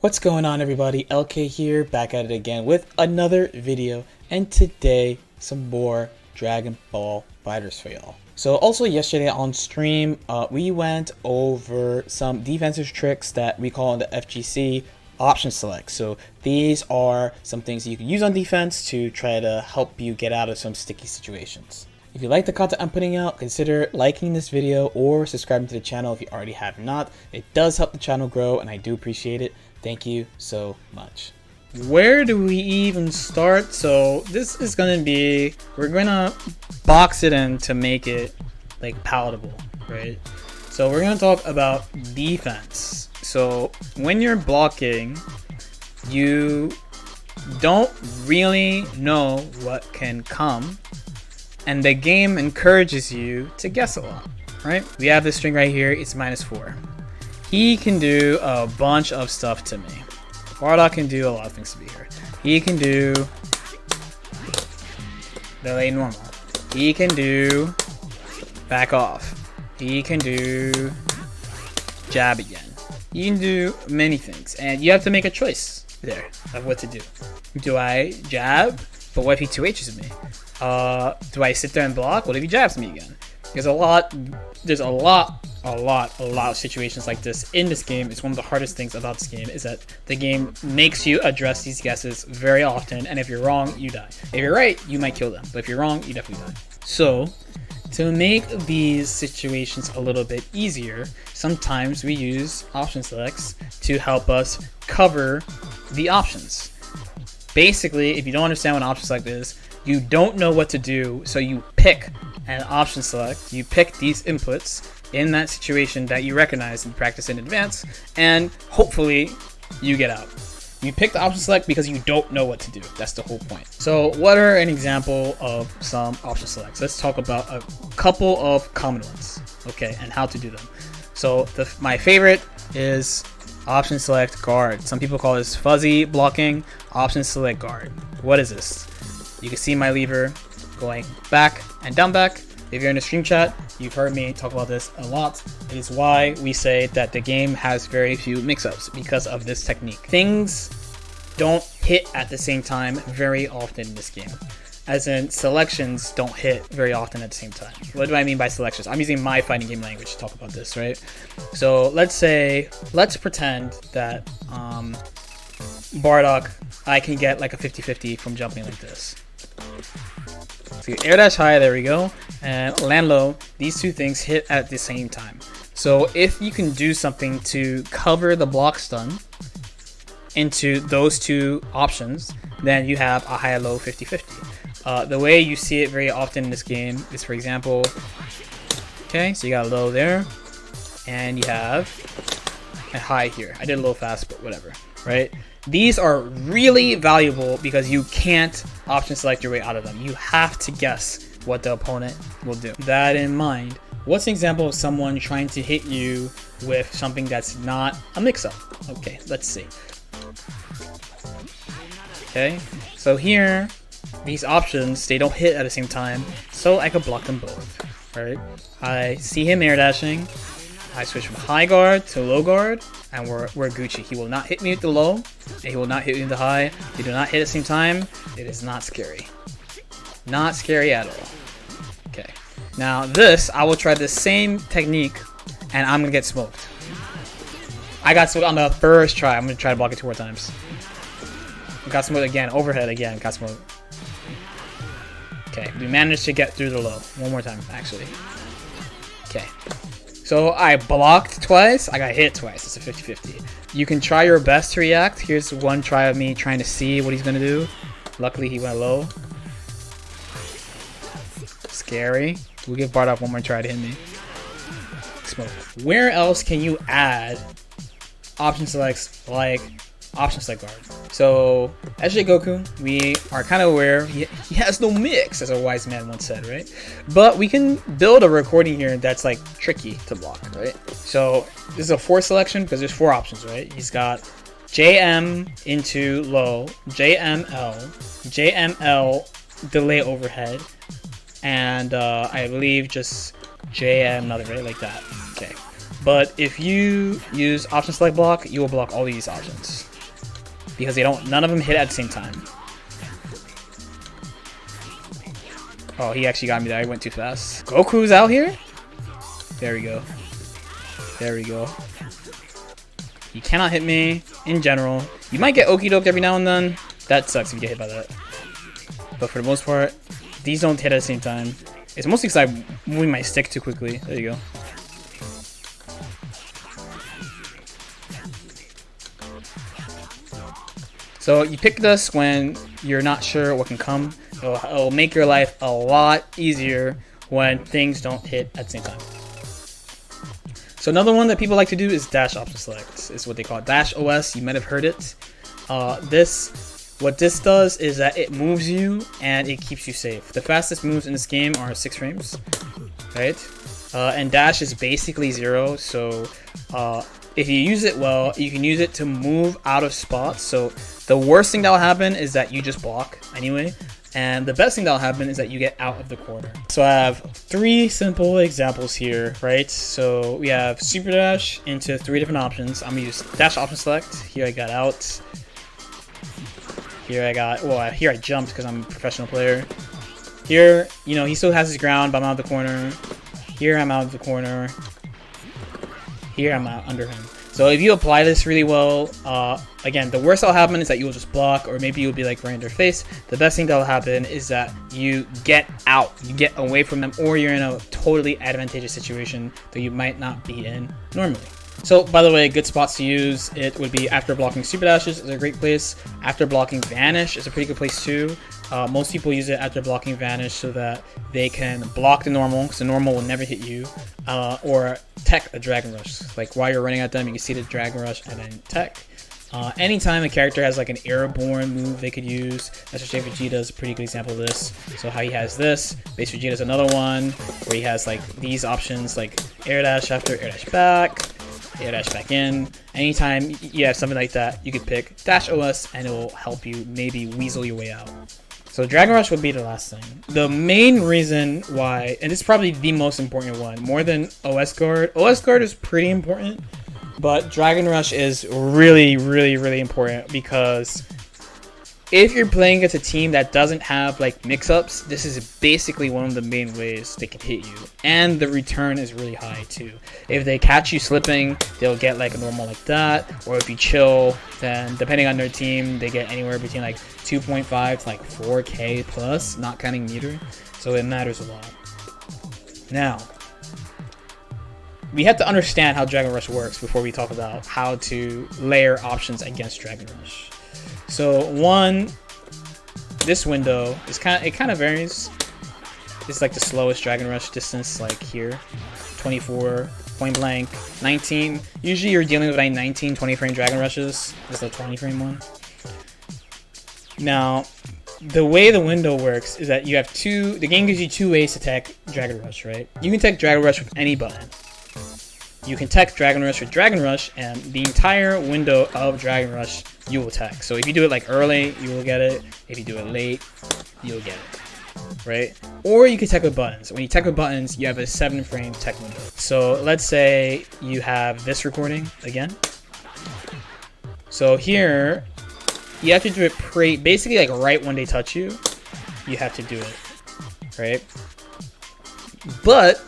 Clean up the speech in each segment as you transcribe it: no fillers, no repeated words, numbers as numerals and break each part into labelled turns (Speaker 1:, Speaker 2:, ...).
Speaker 1: What's going on, everybody? LK here, back at it again with another video, and today some more Dragon Ball FighterZ for y'all. So also yesterday on stream, we went over some defensive tricks that we call in the FGC option select. So these are some things you can use on defense to try to help you get out of some sticky situations. If you like the content I'm putting out, consider liking this video or subscribing to the channel if you already have not. It does help the channel grow and I do appreciate it. Thank you so much. Where do we even start? So this is gonna be, we're gonna box it in to make it like palatable, right? So we're gonna talk about defense. So when you're blocking, you don't really know what can come, and the game encourages you to guess a lot, right? We have this string right here, it's -4. He can do a bunch of stuff to me. Bardock can do a lot of things to me here. He can do delay normal. He can do back off. He can do jab again. You can do many things, and you have to make a choice there of what to do. Do I jab? But what if he 2H's me? Do I sit there and block? What if he jabs me again? There's a lot of situations like this in this game. It's one of the hardest things about this game is that the game makes you address these guesses very often, and if you're wrong, you die. If you're right, you might kill them, but if you're wrong, you definitely die. So to make these situations a little bit easier, sometimes we use option selects to help us cover the options. Basically, if you don't understand what an option select is, you don't know what to do, so you pick an option select, you pick these inputs in that situation that you recognize and practice in advance, and hopefully you get out. You pick the option select because you don't know what to do. That's the whole point. So what are an example of some option selects? Let's talk about a couple of common ones, okay, and how to do them. So my favorite is option select guard. Some people call this fuzzy blocking. Option select guard. What is this? You can see my lever going back and down back. If you're in the stream chat, you've heard me talk about this a lot. It is why we say that the game has very few mix-ups because of this technique. Things don't hit at the same time very often in this game. As in, selections don't hit very often at the same time. What do I mean by selections? I'm using my fighting game language to talk about this, right? So let's pretend that Bardock, I can get like a 50-50 from jumping like this. So you air dash high, there we go, and land low. These two things hit at the same time. So if you can do something to cover the block stun into those two options, then you have a high-low 50-50. The way you see it very often in this game is, for example, okay, so you got a low there, and you have a high here. I did a little fast, but whatever, right? These are really valuable because you can't option select your way out of them. You have to guess what the opponent will do. That in mind, what's an example of someone trying to hit you with something that's not a mix-up? Okay, let's see. Okay, so here, these options, they don't hit at the same time, so I could block them both, right? I see him air dashing. I switch from high guard to low guard, and we're Gucci. He will not hit me with the low, and he will not hit me with the high. They do not hit at the same time. It is not scary. Not scary at all. Okay. Now this, I will try the same technique, and I'm gonna get smoked. I got smoked on the first try. I'm gonna try to block it 2 more times. Got smoked again, overhead again, got smoked. Okay, we managed to get through the low. One more time, actually. Okay. So I blocked twice, I got hit twice. It's a 50-50. You can try your best to react. Here's one try of me trying to see what he's gonna do. Luckily he went low. Scary. We'll give Bardock one more try to hit me. Smoke. Where else can you add option selects like option select guard? So SJ Goku, we are kind of aware he has no mix, as a wise man once said, right? But we can build a recording here that's like tricky to block, right? So this is a 4 selection because there's 4 options, right? He's got JM into low, JML, JML delay overhead, and I believe just JM another, right? Like that. Okay. But if you use option select block, you will block all these options. because none of them hit at the same time. Oh, he actually got me there. I went too fast. Goku's out here? There we go. There we go. You cannot hit me in general. You might get okie-doked every now and then. That sucks if you get hit by that. But for the most part, these don't hit at the same time. It's mostly because I'm moving my stick too quickly. There you go. So you pick this when you're not sure what can come. It'll make your life a lot easier when things don't hit at the same time. So another one that people like to do is dash option select. It's what they call it. Dash OS. You might have heard it. What this does is that it moves you and it keeps you safe. The fastest moves in this game are 6 frames, right? And dash is basically 0. So if you use it well, you can use it to move out of spots. So the worst thing that will happen is that you just block anyway. And the best thing that will happen is that you get out of the corner. So I have 3 simple examples here, right? So we have super dash into 3 different options. I'm gonna use dash option select. Here I got out. Here I got, well, here I jumped because I'm a professional player. Here, you know, he still has his ground, but I'm out of the corner. Here I'm out of the corner. Here I'm out under him. So if you apply this really well, again, the worst that'll happen is that you'll just block, or maybe you'll be like right in their face. The best thing that'll happen is that you get out, you get away from them, or you're in a totally advantageous situation that you might not be in normally. So, by the way, good spots to use it would be after blocking super dashes is a great place. After blocking vanish is a pretty good place too. Most people use it after blocking vanish so that they can block the normal, because the normal will never hit you, or tech a dragon rush. Like while you're running at them, you can see the dragon rush and then tech. Anytime a character has like an airborne move they could use, Master Vegeta is a pretty good example of this. So how he has this, Base Vegeta is another one, where he has like these options like air dash after, air dash back, air dash back in. Anytime you have something like that, you could pick dash OS and it will help you maybe weasel your way out. So Dragon Rush would be the last thing. The main reason why, and it's probably the most important one, more than OS Guard. OS Guard is pretty important, but Dragon Rush is really, really, really important because if you're playing against a team that doesn't have like mix-ups, this is basically one of the main ways they can hit you. And the return is really high too. If they catch you slipping, they'll get like a normal like that. Or if you chill, then depending on their team, they get anywhere between like 2.5 to like 4K plus, not counting meter. So it matters a lot. Now, we have to understand how Dragon Rush works before we talk about how to layer options against Dragon Rush. So one, this window is kind of varies. It's like the slowest Dragon Rush distance, like here, 24, point blank, 19. Usually you're dealing with like 19, 20 frame Dragon Rushes. This is the 20 frame one. Now, the way the window works is that you have the game gives you 2 ways to tech Dragon Rush, right? You can tech Dragon Rush with any button. You can tech Dragon Rush with Dragon Rush, and the entire window of Dragon Rush you will tech. So if you do it like early, you will get it. If you do it late, you'll get it, right? Or you can tech with buttons. When you tech with buttons, you have a 7 frame tech window. So let's say you have this recording again. So here, you have to do it basically like right when they touch you, you have to do it, right? But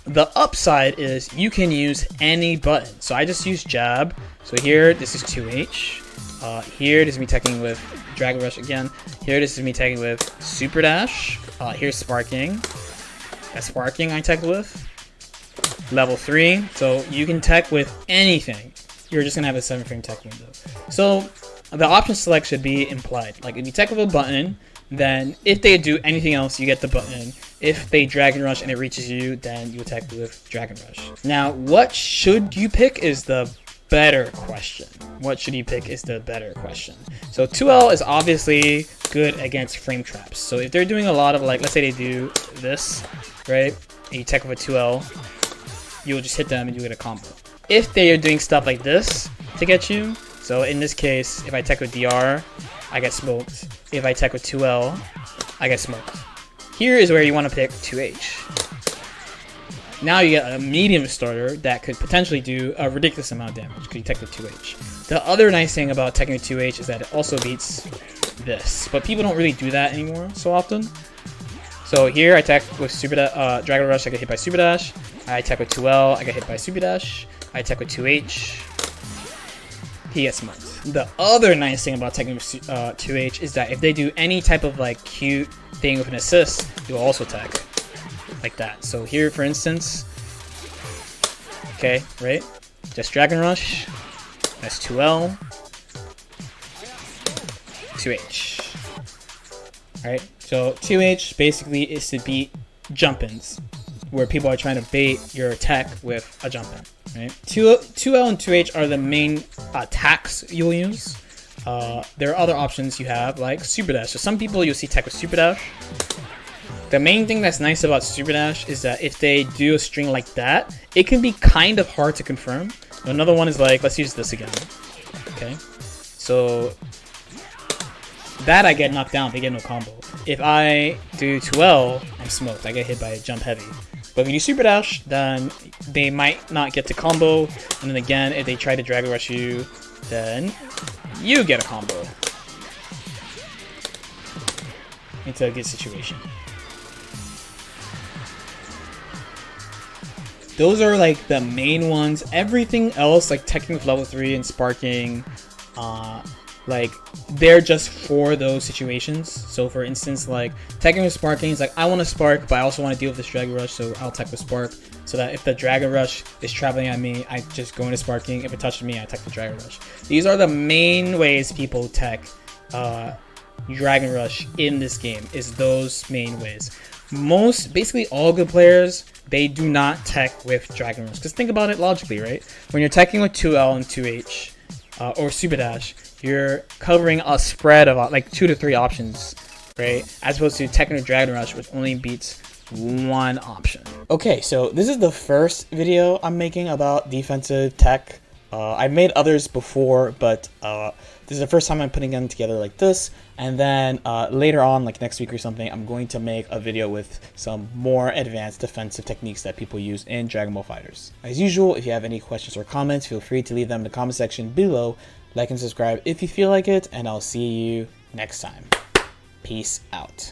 Speaker 1: the upside is you can use any button. So I just use jab. So here, this is 2H. Here, this is me teching with Dragon Rush again. Here, this is me teching with Super Dash. Here's Sparking. That's Sparking I tech with. Level 3. So you can tech with anything. You're just gonna have a 7 frame tech window. So the option select should be implied. Like if you tech with a button, then if they do anything else, you get the button. If they Dragon Rush and it reaches you, then you attack with Dragon Rush. Now, what should you pick is the better question. What should you pick is the better question. So 2L is obviously good against frame traps. So if they're doing a lot of like, let's say they do this, right? And you tech with a 2L, you'll just hit them and you get a combo. If they are doing stuff like this to get you, so in this case, if I tech with DR, I get smoked. If I tech with 2L, I get smoked. Here is where you want to pick 2H. Now you get a medium starter that could potentially do a ridiculous amount of damage because you tech with 2H. The other nice thing about Tekken 2H is that it also beats this, but people don't really do that anymore so often. So here I attack with Super Dragon Rush, I get hit by Super Dash. I attack with 2L, I get hit by Super Dash. I attack with 2H, he gets smoked. The other nice thing about Tekken 2H is that if they do any type of like cute thing with an assist, you'll also attack like that. So here, for instance, okay, right? Just Dragon Rush, that's 2L, 2H. Alright, so 2H basically is to beat jump-ins, where people are trying to bait your attack with a jump-in. Right? 2L and 2H are the main attacks you'll use. There are other options you have, like Super Dash. So some people you'll see attack with Super Dash. The main thing that's nice about Super Dash is that if they do a string like that, it can be kind of hard to confirm. Another one is like, let's use this again. Okay, so that I get knocked down, they get no combo. If I do 2L, I'm smoked. I get hit by jump heavy. But if you do Super Dash, then they might not get to combo. And then again, if they try to Dragon Rush you, then you get a combo. Into a good situation. Those are like the main ones. Everything else, like Tekken with level 3 and sparking, like they're just for those situations. So for instance, like Tekken with sparking is like, I want to spark, but I also want to deal with this Dragon Rush, so I'll attack with spark. So that if the Dragon Rush is traveling at me, I just go into sparking. If it touches me, I attack the Dragon Rush. These are the main ways people tech Dragon Rush in this game, is those main ways. Basically all good players, they do not tech with Dragon Rush. Because think about it logically, right? When you're teching with 2L and 2H, or Super Dash, you're covering a spread of like 2 to 3 options, right? As opposed to Tekken with Dragon Rush, which only beats one option. Okay, so this is the first video I'm making about defensive tech. I've made others before, but this is the first time I'm putting them together like this. And then later on, like next week or something, I'm going to make a video with some more advanced defensive techniques that people use in Dragon Ball FighterZ. As usual, if you have any questions or comments, feel free to leave them in the comment section below. Like and subscribe if you feel like it, and I'll see you next time. Peace out.